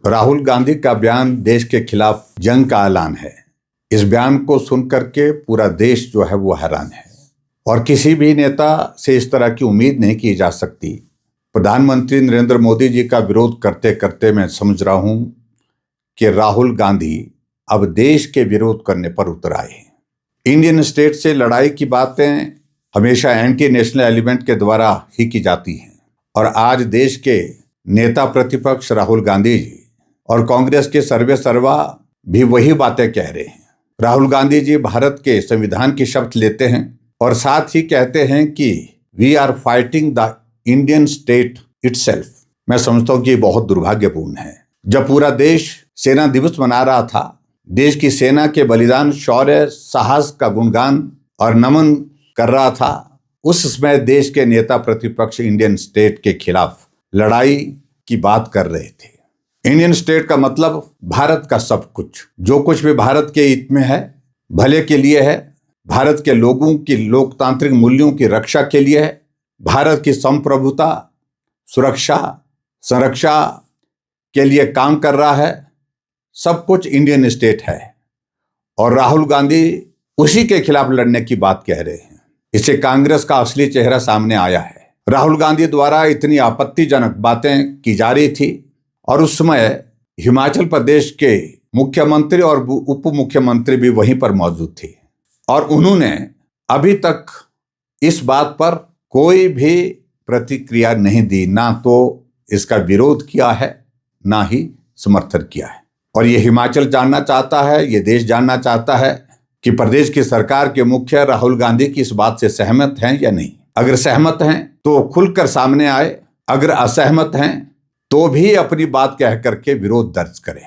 राहुल गांधी का बयान देश के खिलाफ जंग का ऐलान है। इस बयान को सुनकर के पूरा देश जो है वो हैरान है और किसी भी नेता से इस तरह की उम्मीद नहीं की जा सकती। प्रधानमंत्री नरेंद्र मोदी जी का विरोध करते करते मैं समझ रहा हूं कि राहुल गांधी अब देश के विरोध करने पर उतर आए हैं। इंडियन स्टेट से लड़ाई की बातें हमेशा एंटी नेशनल एलिमेंट के द्वारा ही की जाती हैं और आज देश के नेता प्रतिपक्ष राहुल गांधी जी और कांग्रेस के सर्वे सर्वा भी वही बातें कह रहे हैं। राहुल गांधी जी भारत के संविधान की शपथ लेते हैं और साथ ही कहते हैं कि we are fighting the Indian state itself. मैं समझता हूं कि ये बहुत दुर्भाग्यपूर्ण है। जब पूरा देश सेना दिवस मना रहा था, देश की सेना के बलिदान, शौर्य, साहस का गुणगान और नमन कर रहा था, उस समय देश के नेता प्रतिपक्ष इंडियन स्टेट के खिलाफ लड़ाई की बात कर रहे थे। इंडियन स्टेट का मतलब भारत का सब कुछ, जो कुछ भी भारत के हित में है, भले के लिए है, भारत के लोगों की लोकतांत्रिक मूल्यों की रक्षा के लिए है, भारत की संप्रभुता, सुरक्षा, संरक्षा के लिए काम कर रहा है, सब कुछ इंडियन स्टेट है। और राहुल गांधी उसी के खिलाफ लड़ने की बात कह रहे हैं। इससे कांग्रेस का असली चेहरा सामने आया है। राहुल गांधी द्वारा इतनी आपत्तिजनक बातें की जा रही थी और उस समय हिमाचल प्रदेश के मुख्यमंत्री और उप मुख्यमंत्री भी वहीं पर मौजूद थे और उन्होंने अभी तक इस बात पर कोई भी प्रतिक्रिया नहीं दी, ना तो इसका विरोध किया है ना ही समर्थन किया है। और ये हिमाचल जानना चाहता है, ये देश जानना चाहता है कि प्रदेश की सरकार के मुखिया राहुल गांधी की इस बात से सहमत हैं या नहीं। अगर सहमत हैं तो खुलकर सामने आए, अगर असहमत हैं तो भी अपनी बात कह करके विरोध दर्ज करें।